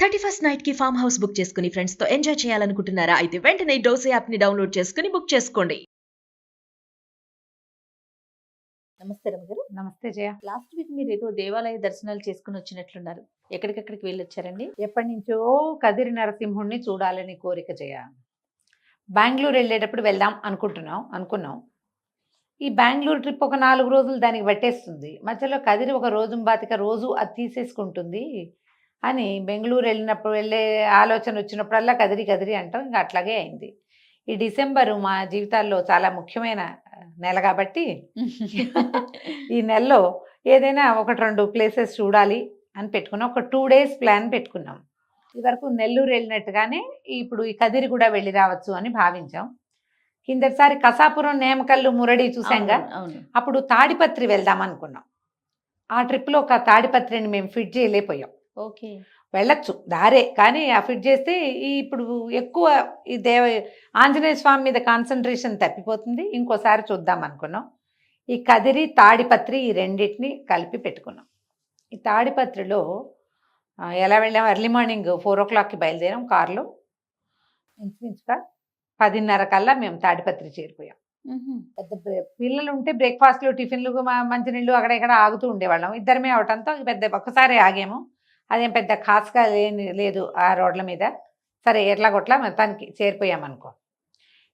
31st night కి farm house book చేసుకుని friends తో ఎంజాయ్ చేయాలనుకుంటున్నారా? అయితే వెంటనే డోసే యాప్ ని డౌన్లోడ్ చేసుకుని బుక్ చేసుకోండి. నమస్తే రమగారు. నమస్తే జయ. లాస్ట్ వీక్ మీరు ఏదో దేవాలయ దర్శనాలు చేసుకుని వచ్చినట్లున్నారు. ఎక్కడికెక్కడికి వెళ్ళొచ్చారండి? ఎప్పటి నుంచో కదిరి నరసింహుణ్ణి చూడాలని కోరిక జయ. బెంగళూరు వెళ్ళేటప్పుడు వెళ్దాం అనుకున్నాం. ఈ బెంగళూరు ట్రిప్ ఒక 4 రోజులు దానికి పట్టేస్తుంది. మధ్యలో కదిరి ఒక రోజు బాతిక రోజు అది తీసేసుకుంటుంది అని బెంగళూరు వెళ్ళే ఆలోచన వచ్చినప్పుడల్లా కదిరి అంటాం. ఇంకా అట్లాగే అయింది. ఈ డిసెంబరు మా జీవితాల్లో చాలా ముఖ్యమైన నెల కాబట్టి ఈ నెలలో ఏదైనా 1-2 ప్లేసెస్ చూడాలి అని పెట్టుకున్నాం. ఒక 2 days ప్లాన్ పెట్టుకున్నాం. ఇదివరకు నెల్లూరు వెళ్ళినట్టుగానే ఇప్పుడు ఈ కదిరి కూడా వెళ్ళి రావచ్చు అని భావించాం. కిందటిసారి కసాపురం, నేమకల్లు, మురడి చూసాంగా. అప్పుడు తాడిపత్రి వెళ్దాం అనుకున్నాం. ఆ ట్రిప్లో ఒక తాడిపత్రిని మేము ఫిట్ చేయలేకపోయాం. ఓకే, వెళ్ళొచ్చు దారే, కానీ ఆ ఫిట్ చేస్తే ఇప్పుడు ఎక్కువ ఈ ఆంజనేయ స్వామి మీద కాన్సన్ట్రేషన్ తప్పిపోతుంది. ఇంకోసారి చూద్దాం అనుకున్నాం. ఈ కదిరి, తాడిపత్రి ఈ రెండింటిని కలిపి పెట్టుకున్నాం. ఈ తాడిపత్రిలో ఎలా వెళ్ళాం? ఎర్లీ మార్నింగ్ 4 o'clockకి బయలుదేరాం కారులో. ఇంచుమించుగా 10:30 కల్లా మేము తాడిపత్రి చేరిపోయాం. పెద్ద పిల్లలు ఉంటే బ్రేక్ఫాస్ట్లు, టిఫిన్లు, మంచినీళ్ళు అక్కడ ఇక్కడ ఆగుతూ ఉండేవాళ్ళం. ఇద్దరమే అవటంతో పెద్ద ఒక్కసారి ఆగాము. అదేం పెద్ద ఖాస్గా లేదు ఆ రోడ్ల మీద. సరే ఎట్లాగొట్లా మొత్తానికి చేరిపోయామనుకో.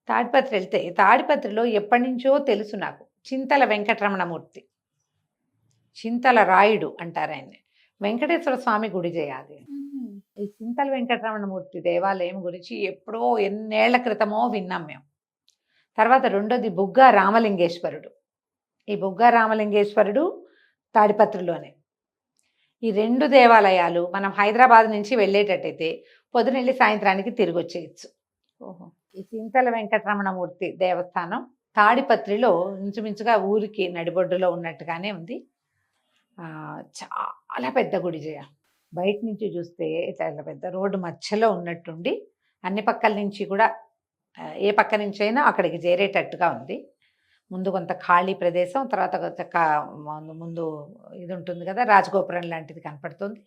తాడిపత్రి వెళ్తే తాడిపత్రిలో ఎప్పటి నుంచో తెలుసు నాకు చింతల వెంకటరమణమూర్తి, చింతల రాయుడు అంటారు ఆయన్ని. వెంకటేశ్వర స్వామి గుడి చేయాలి. ఈ చింతల వెంకటరమణమూర్తి దేవాలయం గురించి ఎప్పుడో ఎన్నేళ్ల క్రితమో విన్నాం మేము. తర్వాత రెండోది బుగ్గా రామలింగేశ్వరుడు. ఈ బుగ్గా రామలింగేశ్వరుడు తాడిపత్రిలోనే. ఈ 2 దేవాలయాలు మనం హైదరాబాద్ నుంచి వెళ్ళేటట్టయితే పొద్దునెళ్ళి సాయంత్రానికి తిరిగి వచ్చేయచ్చు. ఈ చింతల వెంకటరమణమూర్తి దేవస్థానం తాడిపత్రిలో ఇంచుమించుగా ఊరికి నడిబొడ్డులో ఉన్నట్టుగానే ఉంది. చాలా పెద్ద గుడి జయ. బయట నుంచి చూస్తే చాలా పెద్ద రోడ్డు మధ్యలో ఉన్నట్టుండి అన్ని పక్కల నుంచి కూడా ఏ పక్క నుంచి అయినా అక్కడికి చేరేటట్టుగా ఉంది. ముందు కొంత ఖాళీ ప్రదేశం, తర్వాత ముందు ఇది ఉంటుంది కదా, రాజగోపురం లాంటిది కనపడుతుంది.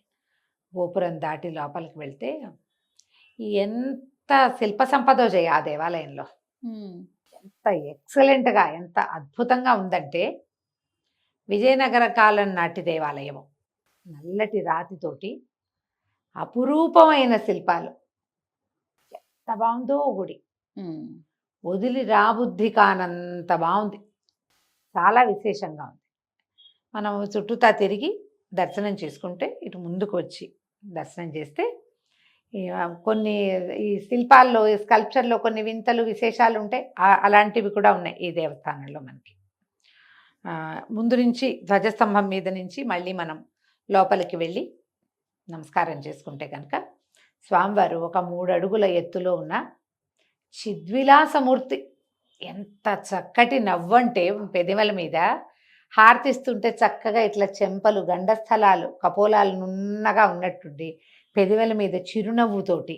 గోపురం దాటి లోపలికి వెళ్తే ఎంత శిల్ప సంపదో జయ ఆ దేవాలయంలో. ఎంత ఎక్సలెంట్గా, ఎంత అద్భుతంగా ఉందంటే విజయనగర కాలం నాటి దేవాలయము. నల్లటి రాతితోటి అపురూపమైన శిల్పాలు. ఎంత బాగుందో గుడి, వదిలి రాబుద్ధి కానంత బాగుంది. చాలా విశేషంగా ఉంది. మనం చుట్టూతా తిరిగి దర్శనం చేసుకుంటే ఇటు ముందుకు వచ్చి దర్శనం చేస్తే కొన్ని ఈ శిల్పాల్లో, ఈ స్కల్ప్చర్లో కొన్ని వింతలు విశేషాలు ఉంటాయి. అలాంటివి కూడా ఉన్నాయి ఈ దేవస్థానంలో మనకి. ముందు నుంచి ధ్వజస్తంభం మీద నుంచి మళ్ళీ మనం లోపలికి వెళ్ళి నమస్కారం చేసుకుంటే కనుక స్వామివారు ఒక 3 అడుగుల ఎత్తులో ఉన్న చిద్విలాసమూర్తి. ఎంత చక్కటి నవ్వంటే పెదవుల మీద హారతిస్తుంటే చక్కగా ఇట్లా చెంపలు, గండస్థలాలు, కపోలాలు నున్నగా ఉన్నట్టుండి పెదవుల మీద చిరునవ్వుతోటి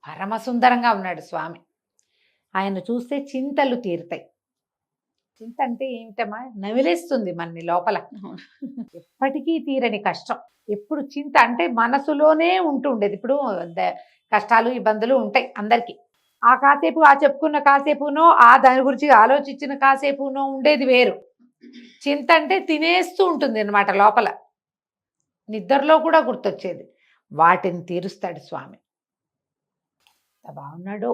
పరమసుందరంగా ఉన్నాడు స్వామి. ఆయన చూస్తే చింతలు తీరుతాయి. చింత అంటే ఏమిటమ్మా? నవిలేస్తుంది మనని లోపల. ఎప్పటికీ తీరని కష్టం. ఎప్పుడు చింత అంటే మనసులోనే ఉంటుండేది. ఇప్పుడు కష్టాలు, ఇబ్బందులు ఉంటాయి అందరికీ. ఆ కాసేపు, ఆ చెప్పుకున్న కాసేపునో, ఆ దాని గురించి ఆలోచించిన కాసేపునో ఉండేది వేరు. చింత అంటే తినేస్తూ ఉంటుంది అన్నమాట లోపల. నిద్రలో కూడా గుర్తొచ్చేది. వాటిని తీరుస్తాడు స్వామి. ఎంత బాగున్నాడో,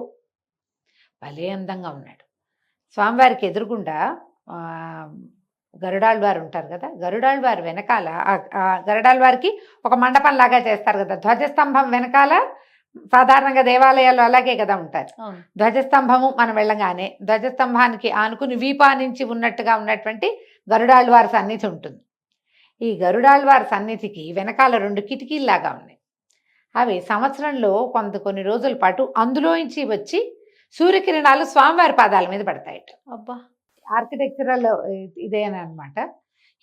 భలే అందంగా ఉన్నాడు. స్వామివారికి ఎదురుగుండా గరుడాళ్వారు ఉంటారు కదా. గరుడాళ్వారు వెనకాల గరుడాళ్వారికి ఒక మండపం లాగా చేస్తారు కదా. ధ్వజస్తంభం వెనకాల సాధారణంగా దేవాలయాలు అలాగే కదా ఉంటారు. ధ్వజస్తంభము మనం వెళ్ళగానే ధ్వజస్తంభానికి ఆనుకుని వీపా నుంచి ఉన్నట్టుగా ఉన్నటువంటి గరుడాళ్వారి సన్నిధి ఉంటుంది. ఈ గరుడాళ్వారి సన్నిధికి వెనకాల 2 కిటికీల్లాగా ఉన్నాయి. అవి సంవత్సరంలో కొన్ని రోజుల పాటు అందులోంచి వచ్చి సూర్యకిరణాలు స్వామివారి పాదాల మీద పడతాయట. అబ్బా, ఆర్కిటెక్చరల్ ఇదేనమాట.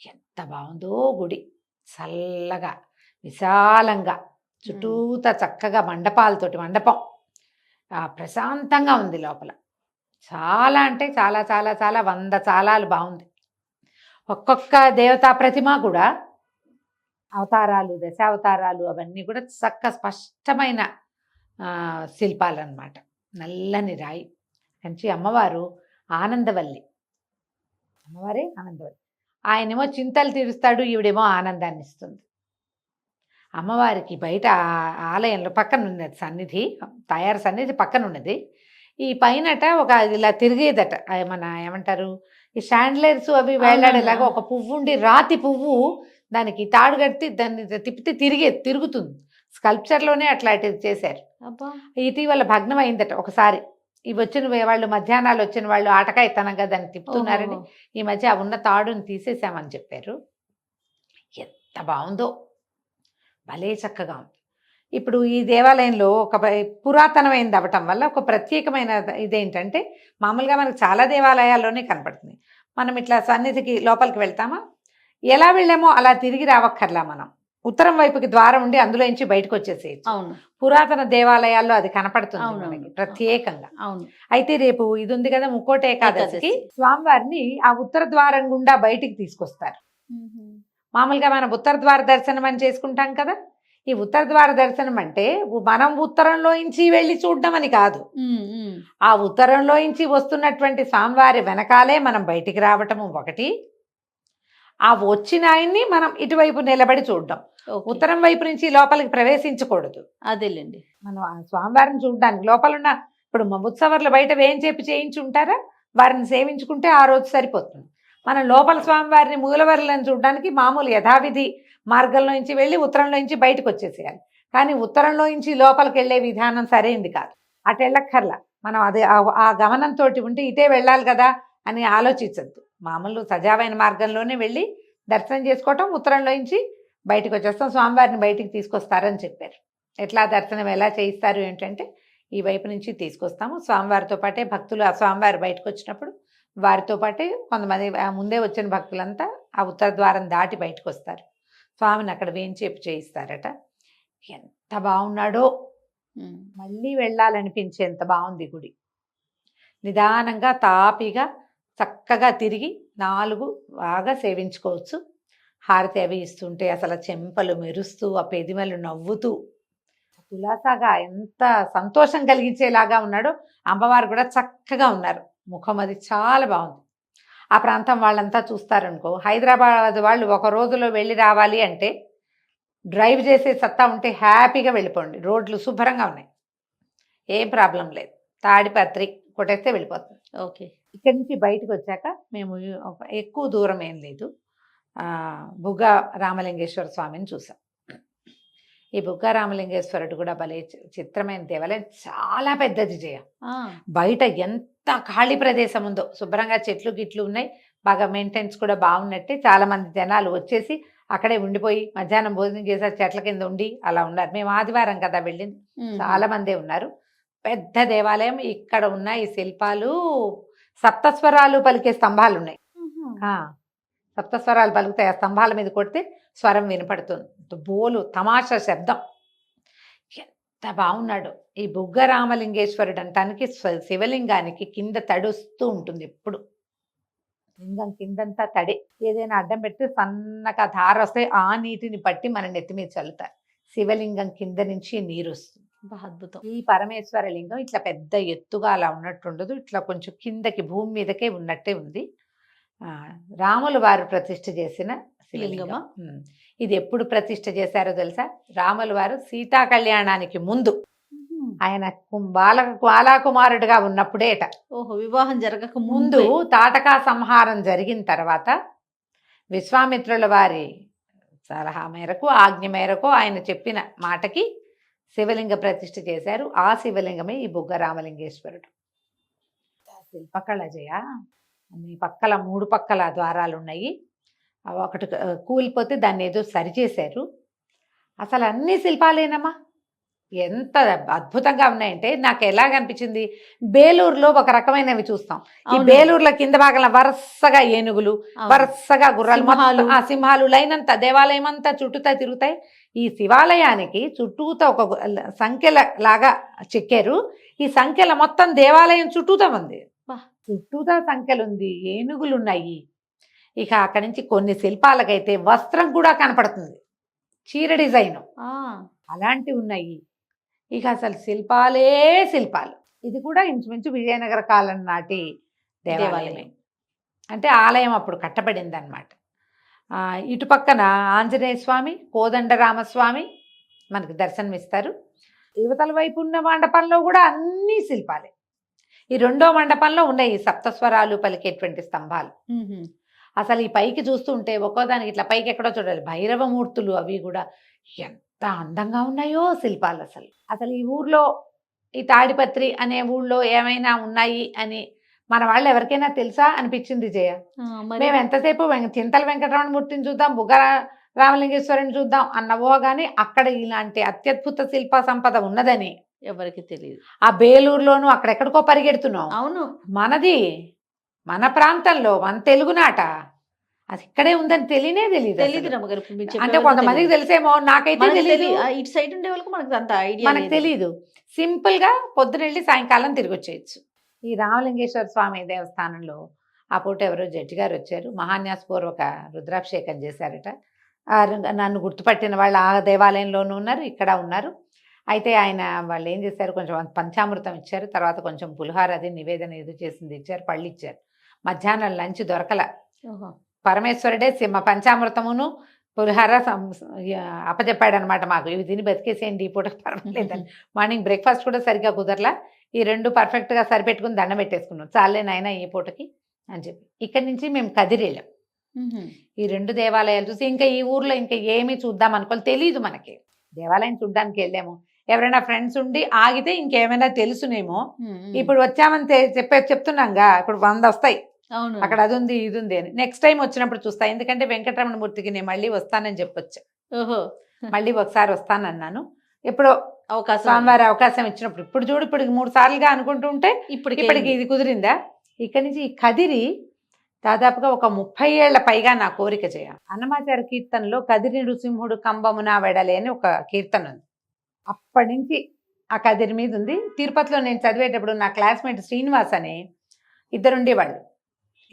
ఎంత బాగుందో గుడి. చల్లగా, విశాలంగా, చుట్టూతా చక్కగా మండపాలతోటి మండపం ప్రశాంతంగా ఉంది లోపల. చాలా అంటే చాలా చాలా చాలా 100 చాలాలు బాగుంది. ఒక్కొక్క దేవతా ప్రతిమ కూడా అవతారాలు, దశావతారాలు అవన్నీ కూడా స్పష్టమైన శిల్పాలు అన్నమాట. నల్లని రాయి కంచి అమ్మవారు ఆనందవల్లి, అమ్మవారే ఆనందవల్లి. ఆయనేమో చింతలు తీరుస్తాడు, ఈవిడేమో ఆనందాన్ని ఇస్తుంది. అమ్మవారికి బయట ఆలయంలో పక్కన ఉన్నది సన్నిధి, తయారు సన్నిధి పక్కన ఉన్నది. ఈ పైనట ఒక ఇలా తిరిగేదట, మన ఏమంటారు ఈ షాండ్లైర్స్ అవి వేలాడేలాగా ఒక పువ్వు ఉండి, రాతి పువ్వు, దానికి తాడు కట్టి దాన్ని తిప్పితే తిరుగుతుంది. స్కల్ప్చర్లోనే అట్లాంటిది చేశారు. ఇటీవల భగ్నం అయిందట ఒకసారి. ఇవి వచ్చిన వాళ్ళు మధ్యాహ్నాలు వచ్చిన వాళ్ళు ఆటకాయతనంగా దాన్ని తిప్పుతున్నారని ఈ మధ్య ఉన్న తాడుని తీసేసామని చెప్పారు. ఎంత బాగుందో, భలే చక్కగా ఉంది. ఇప్పుడు ఈ దేవాలయంలో ఒక పురాతనమైనది అవ్వటం వల్ల ఒక ప్రత్యేకమైన ఇదేంటంటే, మామూలుగా మనకు చాలా దేవాలయాల్లోనే కనపడుతుంది. మనం ఇట్లా సన్నిధికి లోపలికి వెళ్తామా, ఎలా వెళ్ళామో అలా తిరిగి రావక్కర్లా. మనం ఉత్తరం వైపుకి ద్వారం ఉండి అందులో నుంచి బయటకు వచ్చేసేయచ్చు. అవును, పురాతన దేవాలయాల్లో అది కనపడుతుంది మనకి ప్రత్యేకంగా. అవును. అయితే రేపు ఇది ఉంది కదా, ముక్కోటి ఏకాదశికి స్వామివారిని ఆ ఉత్తర ద్వారం గుండా బయటికి తీసుకొస్తారు. మామూలుగా మనం ఉత్తర ద్వార దర్శనం అని చేసుకుంటాం కదా. ఈ ఉత్తర ద్వార దర్శనం అంటే మనం ఉత్తరంలో నుంచి వెళ్ళి చూడడం అని కాదు. ఆ ఉత్తరంలో నుంచి వస్తున్నటువంటి స్వామివారి వెనకాలే మనం బయటికి రావటము ఒకటి, ఆ వచ్చిన ఆయన్ని మనం ఇటువైపు నిలబడి చూడడం. ఉత్తరం వైపు నుంచి లోపలికి ప్రవేశించకూడదు. అదేలేండి. మనం ఆ స్వామివారిని చూడడానికి లోపల ఉన్న, ఇప్పుడు ఉత్సవర్లు బయట వేయించేపి చేయించి ఉంటారా, వారిని సేవించుకుంటే ఆ రోజు సరిపోతుంది. మనం లోపల స్వామివారిని మూలవర్లను చూడడానికి మామూలు యథావిధి మార్గంలో నుంచి వెళ్ళి ఉత్తరంలో నుంచి బయటకు వచ్చేసేయాలి. కానీ ఉత్తరంలో నుంచి లోపలికి వెళ్ళే విధానం సరైంది కాదు. అటు వెళ్ళక్కర్లా. మనం అది ఆ గమనంతో ఉంటే ఇటే వెళ్ళాలి కదా అని ఆలోచించద్దు. మామూలు సజావైన మార్గంలోనే వెళ్ళి దర్శనం చేసుకోవటం, ఉత్తరంలో నుంచి బయటకు వచ్చేస్తాం. స్వామివారిని బయటికి తీసుకొస్తారని చెప్పారు. ఎట్లా దర్శనం ఎలా చేయిస్తారు ఏంటంటే, ఈ వైపు నుంచి తీసుకొస్తాము. స్వామివారితో పాటే భక్తులు ఆ స్వామివారి బయటకు వచ్చినప్పుడు వారితో పాటే కొంతమంది ముందే వచ్చిన భక్తులంతా ఆ ఉత్తర ద్వారం దాటి బయటకు వస్తారు. స్వామిని అక్కడ వేయించేపు చేయిస్తారట. ఎంత బాగున్నాడో, మళ్ళీ వెళ్ళాలనిపించేంత బాగుంది గుడి. నిదానంగా తాపిగా చక్కగా తిరిగి 4 బాగా సేవించుకోవచ్చు. హారతి అవి ఇస్తుంటే అసలు చెంపలు మెరుస్తూ, ఆ పెదిమలు నవ్వుతూ, కులాసాగా ఎంత సంతోషం కలిగించేలాగా ఉన్నాడో. అమ్మవారు కూడా చక్కగా ఉన్నారు. ముఖం అది చాలా బాగుంది. ఆ ప్రాంతం వాళ్ళంతా చూస్తారనుకో, హైదరాబాద్ వాళ్ళు ఒక రోజులో వెళ్ళి రావాలి అంటే డ్రైవ్ చేసే సత్తా ఉంటే హ్యాపీగా వెళ్ళిపోండి. రోడ్లు శుభ్రంగా ఉన్నాయి, ఏం ప్రాబ్లం లేదు. తాడిపత్రి కొట్టేస్తే వెళ్ళిపోతుంది. ఓకే. ఇక్కడి నుంచి బయటకు వచ్చాక మేము ఎక్కువ దూరం ఏం లేదు, బుగ్గ రామలింగేశ్వర స్వామిని చూసాం. ఈ బుగ్గ రామలింగేశ్వరుడు కూడా భలే చిత్రమైన దేవాలయం. చాలా పెద్దది జయ. బయట ఎంత ఖాళీ ప్రదేశం ఉందో, శుభ్రంగా చెట్లు గిట్లు ఉన్నాయి, బాగా మెయింటెనెన్స్ కూడా బాగున్నట్టే. చాలా మంది జనాలు వచ్చేసి అక్కడే ఉండిపోయి మధ్యాహ్నం భోజనం చేశారు, చెట్ల కింద ఉండి అలా ఉన్నారు. మేము ఆదివారం కదా వెళ్ళింది, చాలా మందే ఉన్నారు. పెద్ద దేవాలయం. ఇక్కడ ఉన్న ఈ శిల్పాలు సప్తస్వరాలు పలికే స్తంభాలు ఉన్నాయి. సప్తస్వరాలు పలుకుతాయి. ఆ స్తంభాల మీద కొడితే స్వరం వినపడుతుంది. బోలు తమాషా శబ్దం. ఎంత బాగున్నాడు ఈ బుగ్గ రామలింగేశ్వరుడు అంటానికి. శివలింగానికి కింద తడుస్తూ ఉంటుంది ఎప్పుడు. లింగం కిందంతా తడి. ఏదైనా అడ్డం పెడితే సన్నగా ధార వస్తే ఆ నీటిని పట్టి మన నెత్తి మీద చల్లుతారు. శివలింగం కింద నుంచి నీరు వస్తుంది. అద్భుతం. ఈ పరమేశ్వర లింగం ఇట్లా పెద్ద ఎత్తుగా అలా ఉన్నట్టుండదు, ఇట్లా కొంచెం కిందకి భూమి మీదకే ఉన్నట్టే ఉంది. రాములు వారు ప్రతిష్ఠ చేసిన శివలింగమా. ఇది ఎప్పుడు ప్రతిష్ఠ చేశారో తెలుసా? రాములు వారు సీతా కళ్యాణానికి ముందు, ఆయన బాలకుమారుడుగా ఉన్నప్పుడేట. ఓహో, వివాహం జరగక ముందు తాటకా సంహారం జరిగిన తర్వాత విశ్వామిత్రుల వారి సలహా మేరకు, ఆజ్ఞ మేరకు, ఆయన చెప్పిన మాటకి శివలింగ ప్రతిష్ఠ చేశారు. ఆ శివలింగమే ఈ బుగ్గ రామలింగేశ్వరుడు. శిల్పకళ జయ. అన్ని పక్కల 3 పక్కల ద్వారాలు ఉన్నాయి. ఒకటి కూలిపోతే దాన్ని ఏదో సరిచేశారు. అసలు అన్ని శిల్పాలేనమ్మా. ఎంత అద్భుతంగా ఉన్నాయంటే నాకు ఎలాగనిపించింది, బేలూరులో ఒక రకమైనవి చూస్తాం. ఈ బేలూరులో కింద భాగంలో వరుసగా ఏనుగులు, వరుసగా గుర్రాలు, ఆ సింహాలు లైనంతా దేవాలయం అంతా చుట్టూతా తిరుగుతాయి. ఈ శివాలయానికి చుట్టూతా ఒక సంఖ్యల లాగా చెక్కారు. ఈ సంఖ్యల మొత్తం దేవాలయం చుట్టూతా ఉంది. చుట్టూతా సంఖ్యలు ఉంది, ఏనుగులు ఉన్నాయి. ఇక అక్కడి నుంచి కొన్ని శిల్పాలకైతే వస్త్రం కూడా కనపడుతుంది. చీర డిజైను ఆ, అలాంటివి ఉన్నాయి. ఇక అసలు శిల్పాలే శిల్పాలు. ఇది కూడా ఇంచుమించు విజయనగర కాలం నాటి దేవాలయమే. దేవాలయం. అంటే ఆలయం అప్పుడు కట్టబడింది అనమాట. ఇటు పక్కన ఆంజనేయ స్వామి, కోదండరామస్వామి మనకి దర్శనమిస్తారు. యువతల వైపు ఉన్న మండపంలో కూడా అన్ని శిల్పాలే. ఈ రెండో మండపంలో ఉన్నాయి సప్తస్వరాలు పలికేటువంటి స్తంభాలు. మ్మ్. అసలు ఈ పైకి చూస్తుంటే ఒక్కోదానికి ఇట్లా పైకి ఎక్కడో చూడాలి, భైరవమూర్తులు అవి కూడా ఎంత అందంగా ఉన్నాయో శిల్పాలు. అసలు ఈ ఊర్లో ఈ తాడిపత్రి అనే ఊళ్ళో ఏమైనా ఉన్నాయి అని మన వాళ్ళు ఎవరికైనా తెలుసా అనిపించింది జయ. ఆ, మరి మేము ఎంతసేపు చింతల వెంకటరమణ మూర్తిని చూద్దాం, బుగ్గ రామలింగేశ్వరిని చూద్దాం అన్నవో కానీ అక్కడ ఇలాంటి అత్యద్భుత శిల్ప సంపద ఉన్నదని ఎవరికి తెలియదు. ఆ బేలూరులోనూ అక్కడెక్కడికో పరిగెడుతున్నాం. అవును, మనది మన ప్రాంతంలో మన తెలుగునాట అది ఇక్కడే ఉందని తెలియనే తెలియదు తెలియదు. రమ్మగారు. ఇప్పుడు మీరు చెప్పే అంటే వరకు కొంతమందికి తెలియదు. తెలిసేమో, నాకైతే మనకి తెలియదు. తెలియదు. ఇటు సైడ్ ఉండే వాళ్ళకి మనకు అంత ఐడియా మనకు తెలియదు. సింపుల్ గా పొద్దునెళ్ళి సాయంకాలం తిరిగి వచ్చేయచ్చు. ఈ రామలింగేశ్వర స్వామి దేవస్థానంలో ఆ పూట ఎవరో జడ్జి గారు వచ్చారు, మహాన్యాసపూర్వక రుద్రాభిషేకం చేశారట. నన్ను గుర్తుపట్టిన వాళ్ళు ఆ దేవాలయంలోనూ ఉన్నారు, ఇక్కడ ఉన్నారు. అయితే ఆయన వాళ్ళు ఏం చేశారు, కొంచెం పంచామృతం ఇచ్చారు, తర్వాత కొంచెం పులిహార అది నివేదన ఏదో చేసింది ఇచ్చారు, పళ్ళు ఇచ్చారు. మధ్యాహ్నం లంచ్ దొరకల. పరమేశ్వరుడే పంచామృతమును పులిహార అప్పచెప్పాడు అనమాట మాకు, ఇవి తిని బతికేసేయండి ఈ పూట పర్వాలేదని. మార్నింగ్ బ్రేక్ఫాస్ట్ కూడా సరిగ్గా కుదరలా. ఈ రెండు పర్ఫెక్ట్గా సరిపెట్టుకుని దండం పెట్టేసుకున్నాం, చాలే నాయనా ఈ పూటకి అని చెప్పి. ఇక్కడి నుంచి మేము కదిరి వెళ్ళాం. ఈ రెండు దేవాలయాలు చూసి ఇంకా ఈ ఊర్లో ఇంకా ఏమీ చూద్దాం అనుకోవాలి, తెలియదు మనకి. దేవాలయం చూడ్డానికి వెళ్ళాము, ఎవరైనా ఫ్రెండ్స్ ఉండి ఆగితే ఇంకేమైనా తెలుసునేమో. ఇప్పుడు వచ్చామని చెప్తున్నాంగా, ఇప్పుడు 100 వస్తాయి అవును, అక్కడ అది ఉంది ఇది ఉంది అని. నెక్స్ట్ టైం వచ్చినప్పుడు చూస్తా, ఎందుకంటే వెంకటరమణ మూర్తికి నేను మళ్ళీ వస్తానని చెప్పొచ్చు. ఓహో, మళ్ళీ ఒకసారి వస్తానన్నాను, ఎప్పుడో అవకాశం స్వామివారి అవకాశం ఇచ్చినప్పుడు. ఇప్పుడు చూడు, ఇప్పుడు 3 సార్లుగా అనుకుంటుంటే ఇప్పటికి ఇది కుదిరిందా. ఇక్కడి నుంచి ఈ కదిరి దాదాపుగా ఒక 30 ఏళ్ల పైగా నా కోరిక చేయ. అన్నమాచార్య కీర్తనలో కదిరి నృసింహుడు కంబమున వెడలే అని ఒక కీర్తన ఉంది. అప్పటి నుంచి ఆ కదిరి మీద ఉంది. తిరుపతిలో నేను చదివేటప్పుడు నా క్లాస్మేట్ శ్రీనివాస్ అని ఉండేవాళ్ళు,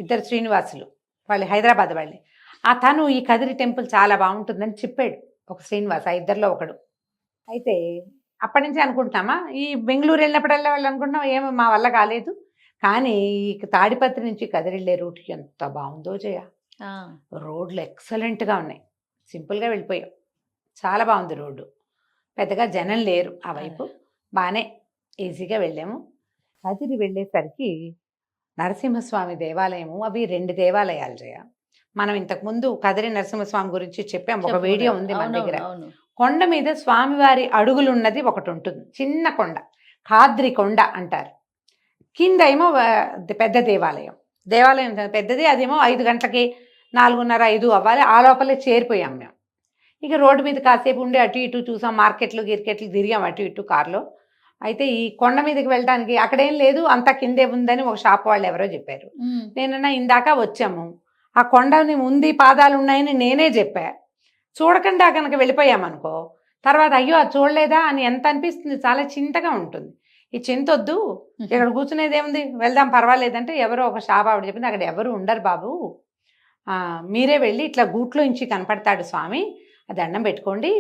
ఇద్దరు శ్రీనివాసులు, వాళ్ళు హైదరాబాద్ వాళ్ళే. తను ఈ కదిరి టెంపుల్ చాలా బాగుంటుందని చెప్పాడు ఒక శ్రీనివాస్, ఆ ఇద్దరిలో ఒకడు. అయితే అప్పటి నుంచి అనుకుంటున్నామా, ఈ బెంగళూరు వెళ్ళినప్పుడల్లా వాళ్ళు అనుకుంటున్నాం, ఏమో మా వల్ల కాలేదు. కానీ ఈ తాడిపత్రి నుంచి కదిరిళ్ళే రూట్ ఎంత బాగుందో జయ. రోడ్లు ఎక్సలెంట్గా ఉన్నాయి, సింపుల్గా వెళ్ళిపోయాం, చాలా బాగుంది రోడ్డు, పెద్దగా జనం లేరు ఆ వైపు, బాగానే ఈజీగా వెళ్ళాము. కదిరి వెళ్ళేసరికి నరసింహస్వామి దేవాలయము, అవి 2 దేవాలయాలు జయ. మనం ఇంతకుముందు కదిరి నరసింహస్వామి గురించి చెప్పాం, ఒక వీడియో ఉంది మన దగ్గర. కొండ మీద స్వామివారి అడుగులున్నది ఒకటి ఉంటుంది, చిన్న కొండ, ఖాద్రి కొండ అంటారు. కింద ఏమో పెద్ద దేవాలయం పెద్దది, అదేమో 5 గంటలకి 4:30, 5 అవ్వాలి, ఆ లోపలే చేరిపోయాం మేము. ఇక రోడ్డు మీద కాసేపు ఉండి అటు ఇటు చూసాం, మార్కెట్లు గిరికెట్లు తిరిగాం అటు ఇటు కారులో. అయితే ఈ కొండ మీదకి వెళ్ళడానికి అక్కడేం లేదు, అంతా కిందే ఉందని ఒక షాప్ వాళ్ళు ఎవరో చెప్పారు. నేనన్నా ఇందాక వచ్చాము, ఆ కొండని ఉంది పాదాలు ఉన్నాయని నేనే చెప్పా. చూడకుండా కనుక వెళ్ళిపోయామనుకో తర్వాత అయ్యో అది చూడలేదా అని ఎంత అనిపిస్తుంది, చాలా చింతగా ఉంటుంది. ఈ చింతొద్దు, ఇక్కడ కూర్చునేది ఏముంది, వెళ్దాం పర్వాలేదంటే ఎవరో ఒక షాప్ ఆవిడ చెప్పింది, అక్కడ ఎవరు ఉండరు బాబు, మీరే వెళ్ళి ఇట్లా గూట్లో నుంచి కనపడతాడు స్వామి, అది దండం పెట్టుకోండి,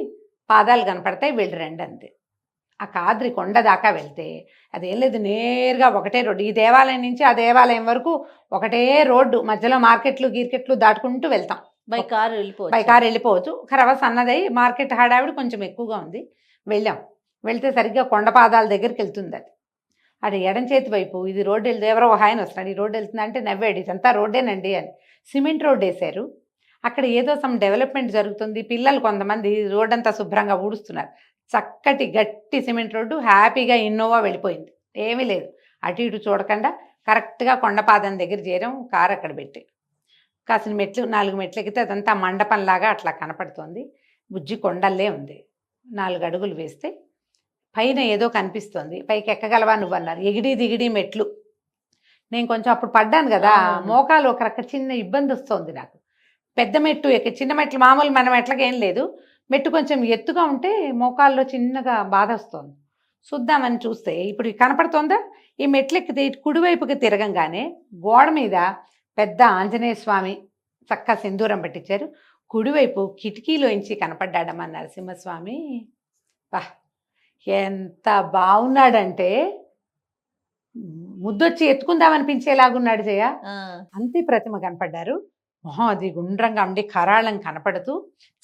పాదాలు కనపడతాయి, వెళ్ళి రండి అంతే. ఆ కాద్రి కొండ దాకా వెళ్తే అదేం లేదు, నేరుగా ఒకటే రోడ్డు, ఈ దేవాలయం నుంచి ఆ దేవాలయం వరకు ఒకటే రోడ్డు, మధ్యలో మార్కెట్లు గీర్కెట్లు దాటుకుంటూ వెళ్తాం. బై కార్ వెళ్ళిపోవచ్చు. ఖరవస్ అన్నదై మార్కెట్ హడావిడి కొంచెం ఎక్కువగా ఉంది. వెళ్ళాం, వెళ్తే సరిగ్గా కొండ పాదాల దగ్గరికి వెళ్తుంది అది. అది ఎడం చేతి వైపు ఇది రోడ్డు వెళ్తే ఎవరో ఒక ఆయన వస్తున్నాడు, ఈ రోడ్డు వెళ్తుందా అంటే నవ్వాడు, ఇదంతా రోడ్డేనండి అని. సిమెంట్ రోడ్డు వేశారు, అక్కడ ఏదో సమ్ డెవలప్మెంట్ జరుగుతుంది, పిల్లలు కొంతమంది రోడ్డంతా శుభ్రంగా ఊడుస్తున్నారు. చక్కటి గట్టి సిమెంట్ రోడ్డు, హ్యాపీగా ఇన్నోవా వెళ్ళిపోయింది, ఏమీ లేదు, అటు ఇటు చూడకుండా కరెక్ట్గా కొండపాదం దగ్గర చేరాం. కారు అక్కడ పెట్టి కాసిన మెట్లు 4 మెట్లు ఎక్కితే అదంతా మండపంలాగా అట్లా కనపడుతోంది. బుజ్జి కొండల్లే ఉంది. 4 అడుగులు వేస్తే పైన ఏదో కనిపిస్తుంది, పైకి ఎక్కగలవా నువ్వు అన్నారు. ఎగిడి దిగిడి మెట్లు, నేను కొంచెం అప్పుడు పడ్డాను కదా, మోకాలు ఒక రక చిన్న ఇబ్బంది వస్తుంది నాకు. పెద్ద మెట్టు ఎక్కి చిన్న మెట్లు మామూలు మన మెట్లకి ఏం లేదు, మెట్టు కొంచెం ఎత్తుగా ఉంటే మోకాల్లో చిన్నగా బాధ వస్తుంది. చూద్దామని చూస్తే ఇప్పుడు కనపడుతోందా, ఈ మెట్లు ఎక్కితే కుడివైపుకి తిరగంగానే గోడ మీద పెద్ద ఆంజనేయ స్వామి చక్కగా సింధూరం పెట్టించారు, కుడివైపు కిటికీలోంచి కనపడ్డాడమ్మా నరసింహస్వామి. వా ఎంత బాగున్నాడంటే ముద్దొచ్చి ఎత్తుకుందామనిపించేలాగున్నాడు జయ. ఆ, అంతే ప్రతిమ కనపడ్డారు. మొహం అది గుండ్రంగా ఉండి కరాళం కనపడుతూ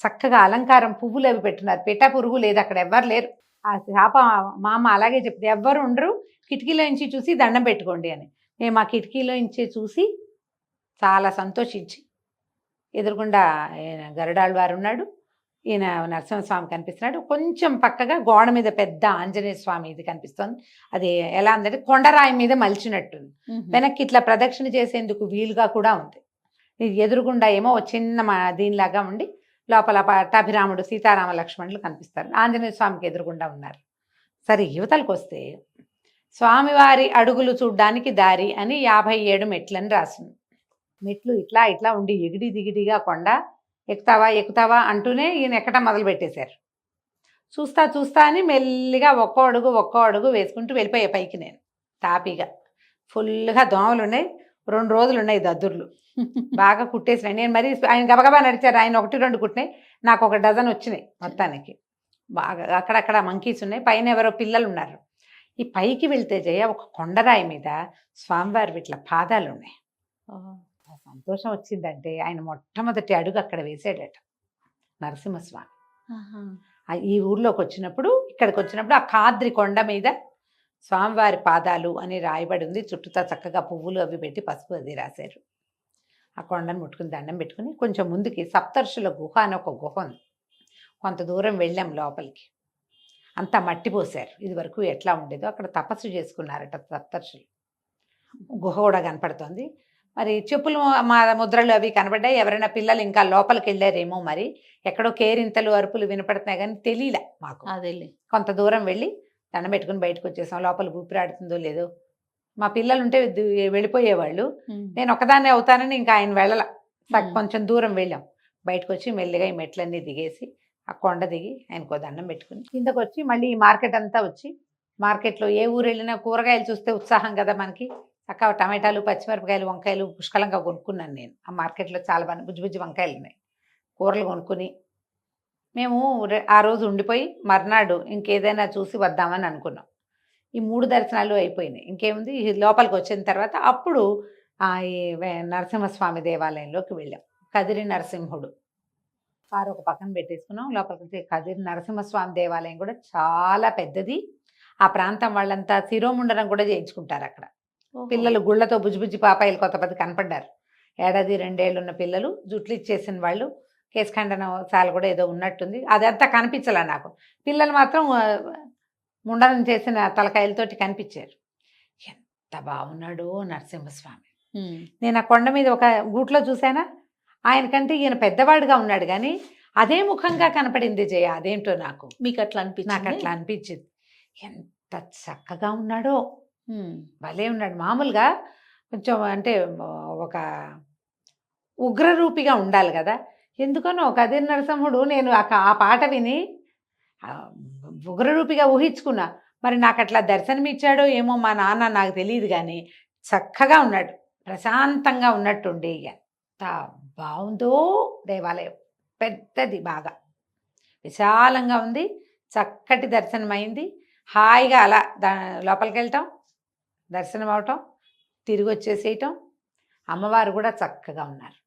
చక్కగా అలంకారం పువ్వులు అవి పెట్టున్నారు. పిట్ట పురుగు లేదు, అక్కడ ఎవ్వరు లేరు. ఆ శాప మా అమ్మ అలాగే చెప్తే ఎవ్వరు ఉండరు, కిటికీలో నుంచి చూసి దండం పెట్టుకోండి అని. మేము ఆ కిటికీలో నుంచి చూసి చాలా సంతోషించి, ఎదురుగుండా ఈయన గరుడాళ్ళ వారు ఉన్నాడు, ఈయన నరసింహస్వామి కనిపిస్తున్నాడు. కొంచెం పక్కగా గోడ మీద పెద్ద ఆంజనేయ స్వామి ఇది కనిపిస్తుంది. అది ఎలా ఉందంటే కొండరాయి మీద మలిచినట్టుంది. వెనక్కి ఇట్లా ప్రదక్షిణ చేసేందుకు వీలుగా కూడా ఉంది. ఇది ఎదురుగుండా ఏమో చిన్న దీనిలాగా ఉండి లోపల పట్టాభిరాముడు సీతారామ లక్ష్మణులు కనిపిస్తారు. ఆంజనేయ స్వామికి ఎదురుగుండా ఉన్నారు. సరే యువతలకు వస్తే స్వామివారి అడుగులు చూడ్డానికి దారి అని 57 మెట్లని రాసింది. మెట్లు ఇట్లా ఇట్లా ఉండి ఎగిడి దిగిడిగా కొండ ఎక్కుతావా ఎక్కుతావా అంటూనే ఈయన ఎక్కడం మొదలు పెట్టేశారు. చూస్తా చూస్తా అని మెల్లిగా ఒక్కో అడుగు వేసుకుంటూ వెళ్ళిపోయే పైకి నేను తాపీగా. ఫుల్గా దోమలు ఉన్నాయి, 2 రోజులు ఉన్నాయి దద్దుర్లు బాగా కుట్టేసినాయి. నేను మరీ ఆయన గబగబా నడిచారు, ఆయన 1-2 కుట్టినాయి, నాకు 1 డజన్ వచ్చినాయి మొత్తానికి. బాగా అక్కడక్కడ మంకీస్ ఉన్నాయి, పైన ఎవరో పిల్లలు ఉన్నారు. ఈ పైకి వెళ్తే జయ ఒక కొండరాయి మీద స్వామివారి ఇట్లా పాదాలు ఉన్నాయి. సంతోషం వచ్చిందంటే ఆయన మొట్టమొదటి అడుగు అక్కడ వేసాడట నరసింహస్వామి. ఈ ఊర్లోకి వచ్చినప్పుడు, ఇక్కడికి వచ్చినప్పుడు ఆ కాద్రి కొండ మీద స్వామివారి పాదాలు అని రాయబడి ఉంది. చుట్టూతా చక్కగా పువ్వులు అవి పెట్టి పసుపు అది రాశారు. ఆ కొండను ముట్టుకుని దండం పెట్టుకుని కొంచెం ముందుకి సప్తర్షుల గుహ అని ఒక గుహ ఉంది. కొంత దూరం వెళ్ళాం లోపలికి. అంతా మట్టి పోసారు. ఇది వరకు ఎట్లా ఉండేదో అక్కడ తపస్సు చేసుకున్నారట సప్తర్షులు. గుహ కూడా కనపడుతోంది. మరి చెప్పులు మా ముద్రలు అవి కనబడ్డాయి. ఎవరైనా పిల్లలు ఇంకా లోపలికి వెళ్ళారేమో, మరి ఎక్కడో కేరింతలు అరుపులు వినపడుతున్నాయి కానీ తెలియలే మాకు. అదేలే. కొంత దూరం వెళ్ళి దండం పెట్టుకుని బయటకు వచ్చేసాం. లోపల ఊపిరాడుతుందో లేదో. మా పిల్లలు ఉంటే వెళ్ళిపోయేవాళ్ళు, నేను ఒకదాన్నే అవుతానని ఇంకా ఆయన వెళ్ళల. కొంచెం దూరం వెళ్ళాం, బయటకు వచ్చి మెల్లిగా ఈ మెట్లన్నీ దిగేసి ఆ కొండ దిగి ఆయనకో దండం పెట్టుకుని కిందకు వచ్చి మళ్ళీ ఈ మార్కెట్ అంతా వచ్చి, మార్కెట్లో ఏ ఊరు వెళ్ళినా కూరగాయలు చూస్తే ఉత్సాహం కదా మనకి. అక్క టమాటాలు, పచ్చిమిరపకాయలు, వంకాయలు పుష్కలంగా కొనుక్కున్నాను నేను. ఆ మార్కెట్లో చాలా బాగా బుజ్జి వంకాయలు ఉన్నాయి. కూరలు కొనుక్కుని మేము ఆ రోజు ఉండిపోయి మర్నాడు ఇంకేదైనా చూసి వద్దామని అనుకున్నాం. ఈ 3 దర్శనాలు అయిపోయినాయి. ఇంకేముంది, లోపలికి వచ్చిన తర్వాత అప్పుడు ఈ నరసింహస్వామి దేవాలయంలోకి వెళ్ళాం. కదిరి నరసింహుడు కారు ఒక పక్కన పెట్టేసుకున్నాం. లోపలికి కదిరి నరసింహస్వామి దేవాలయం కూడా చాలా పెద్దది. ఆ ప్రాంతం వాళ్ళంతా శిరోముండనం కూడా చేయించుకుంటారు అక్కడ. పిల్లలు గుళ్ళతో బుజ్జి పాపాయిలు కొంతమంది కనపడ్డారు. 1-2 ఏళ్ళు ఉన్న పిల్లలు, జుట్లు ఇచ్చేసిన వాళ్ళు, కేశఖండన సాలు కూడా ఏదో ఉన్నట్టుంది. అదంతా కనిపించలే నాకు. పిల్లలు మాత్రం ముండనం చేసిన తలకాయలతోటి కనిపించారు. ఎంత బాగున్నాడో నరసింహస్వామి. నేను ఆ కొండ మీద ఒక గూట్లో చూసానా, ఆయనకంటే ఈయన పెద్దవాడుగా ఉన్నాడు కానీ అదే ముఖంగా కనపడింది జయ. అదేంటో నాకు అట్లా అనిపించింది. ఎంత చక్కగా ఉన్నాడో, భలే ఉన్నాడు. మామూలుగా కొంచెం అంటే ఒక ఉగ్రరూపిగా ఉండాలి కదా. ఎందుకనో కదిరి నరసింహుడు నేను ఆ పాట విని ఉగ్రరూపిగా ఊహించుకున్నా. మరి నాకు అట్లా దర్శనమిచ్చాడో ఏమో మా నాన్న, నాకు తెలియదు కానీ చక్కగా ఉన్నాడు, ప్రశాంతంగా ఉన్నట్టుండి. ఎంత బాగుందో దేవాలయం. పెద్దది, బాగా విశాలంగా ఉంది, చక్కటి దర్శనమైంది. హాయిగా అలా లోపలికి వెళ్ళటం, దర్శనం అవటం, తిరిగి వచ్చేసేయటం. అమ్మవారు కూడా చక్కగా ఉన్నారు,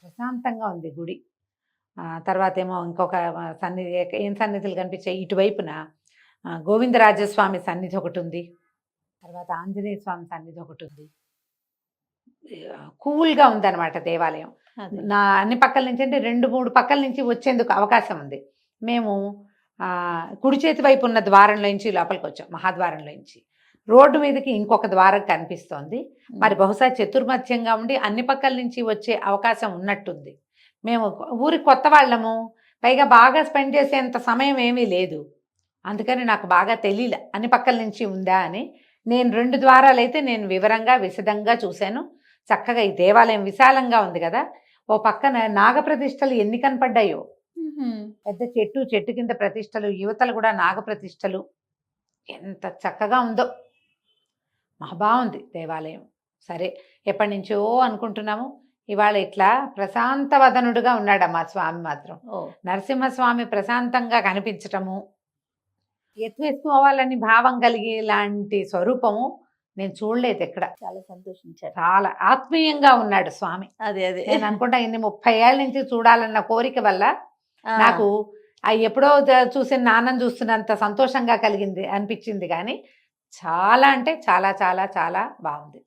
ప్రశాంతంగా ఉంది గుడి. తర్వాత ఏమో ఇంకొక సన్నిధి, ఏం సన్నిధులు కనిపించాయి ఇటువైపున, గోవిందరాజస్వామి సన్నిధి ఒకటి ఉంది, తర్వాత ఆంజనేయ స్వామి సన్నిధి ఒకటి ఉంది. కూల్గా ఉందన్నమాట దేవాలయం. నా అన్ని పక్కల నుంచి అంటే 2-3 పక్కల నుంచి వచ్చేందుకు అవకాశం ఉంది. మేము కుడి చేతి వైపు ఉన్న ద్వారంలో నుంచి లోపలికి వచ్చాం. మహాద్వారంలో నుంచి రోడ్డు మీదకి ఇంకొక ద్వారం కనిపిస్తోంది. మరి బహుశా చతుర్మధ్యంగా ఉండి అన్ని పక్కల నుంచి వచ్చే అవకాశం ఉన్నట్టుంది. మేము ఊరికి కొత్త వాళ్ళము, పైగా బాగా స్పెండ్ చేసేంత సమయం ఏమీ లేదు. అందుకని నాకు బాగా తెలియలే అన్ని పక్కల నుంచి ఉందా అని. నేను 2 ద్వారాలు అయితే నేను వివరంగా విశదంగా చూశాను. చక్కగా ఈ దేవాలయం విశాలంగా ఉంది కదా. ఓ పక్కన నాగప్రతిష్టలు ఎన్ని కనపడ్డాయో, పెద్ద చెట్టు కింద ప్రతిష్టలు, యువతలు కూడా నాగప్రతిష్టలు. ఎంత చక్కగా ఉందో, మహా బాగుంది దేవాలయం. సరే, ఎప్పటి నుంచో అనుకుంటున్నాము ఇవాళ ఇట్లా ప్రశాంత వదనుడుగా ఉన్నాడమ్మా స్వామి మాత్రం. ఓ నరసింహస్వామి ప్రశాంతంగా కనిపించటము, ఎత్తుకోవాలని భావం కలిగి ఇలాంటి స్వరూపము నేను చూడలేదు ఎక్కడ. చాలా సంతోషించారు. చాలా ఆత్మీయంగా ఉన్నాడు స్వామి. అదే అదే నేను అనుకుంటా ఇన్ని 30 ఏళ్ళ నుంచి చూడాలన్న కోరిక వల్ల ఆ, నాకు ఎప్పుడో చూసిన నాన్నని చూస్తున్నంత సంతోషంగా కలిగింది అనిపించింది. కానీ చాలా అంటే చాలా చాలా చాలా బాగుంది,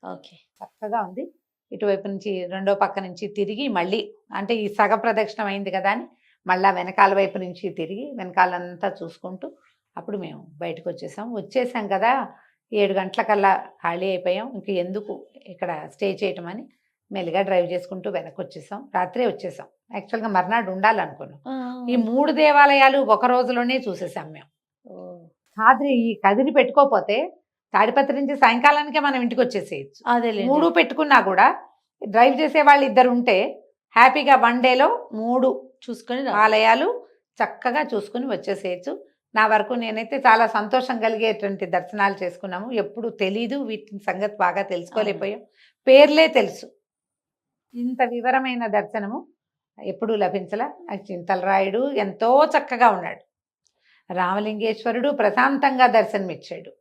ఓకే చక్కగా ఉంది. ఇటువైపు నుంచి రెండో పక్క నుంచి తిరిగి మళ్ళీ అంటే ఈ సగ ప్రదక్షిణం అయింది కదా అని మళ్ళా వెనకాల వైపు నుంచి తిరిగి వెనకాలంతా చూసుకుంటూ అప్పుడు మేము బయటకు వచ్చేసాం కదా. 7 గంటలకల్లా ఖాళీ అయిపోయాం. ఇంక ఎందుకు ఇక్కడ స్టే చేయటం అని మెల్లిగా డ్రైవ్ చేసుకుంటూ వెనక్కి వచ్చేసాం. రాత్రే వచ్చేసాం. యాక్చువల్గా మర్నాడు ఉండాలనుకున్నాం. ఆ, ఈ 3 దేవాలయాలు ఒక రోజులోనే చూసేసాం మేము. ఓ, ఈ కదిరి పెట్టుకోపోతే తాడిపత్రి నుంచి సాయంకాలానికే మనం ఇంటికి వచ్చేసేయచ్చు. అదేలేండి. 3 పెట్టుకున్నా కూడా డ్రైవ్ చేసే వాళ్ళు 2 ఉంటే హ్యాపీగా 1 డేలో 3 చూసుకొని ఆలయాలు చక్కగా చూసుకుని వచ్చేసేయచ్చు. నా వరకు నేనైతే చాలా సంతోషం కలిగేటువంటి దర్శనాలు చేసుకున్నాము. ఎప్పుడు తెలీదు, వీటిని సంగతి బాగా తెలుసుకోలేకపోయాం. పేర్లే తెలుసు. ఇంత వివరమైన దర్శనము ఎప్పుడూ లభించలా. చింతలరాయుడు ఎంతో చక్కగా ఉన్నాడు. రామలింగేశ్వరుడు ప్రశాంతంగా దర్శనమిచ్చాడు.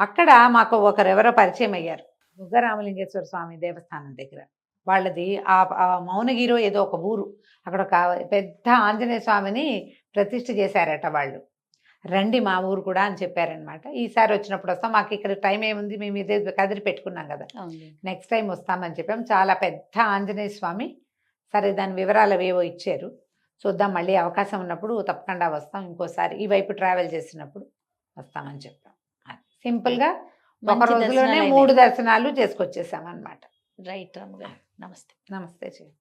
అక్కడ మాకు ఒకరెవరో పరిచయం అయ్యారు, బుగ్గ రామలింగేశ్వర స్వామి దేవస్థానం దగ్గర. వాళ్ళది ఆ మౌనగిరో ఏదో ఒక ఊరు. అక్కడ ఒక పెద్ద ఆంజనేయ స్వామిని ప్రతిష్ఠ చేశారట వాళ్ళు. రండి మా ఊరు కూడా అని చెప్పారనమాట. ఈసారి వచ్చినప్పుడు వస్తాం, మాకు ఇక్కడ టైం ఏముంది, మేము ఇదే కదిరి పెట్టుకున్నాం కదా, నెక్స్ట్ టైం వస్తామని చెప్పాం. చాలా పెద్ద ఆంజనేయ స్వామి. సరే దాని వివరాలు అవేవో ఇచ్చారు, చూద్దాం. మళ్ళీ అవకాశం ఉన్నప్పుడు తప్పకుండా వస్తాం. ఇంకోసారి ఈ వైపు ట్రావెల్ చేసినప్పుడు వస్తామని చెప్పాం. సింపుల్గా ఒక మంచి రోజులోనే దర్శనాలు 3 దర్శనాలు చేసుకొచ్చేసాం అనమాట. రైట్ రాము గారు, నమస్తే. నమస్తే చెయ్యి.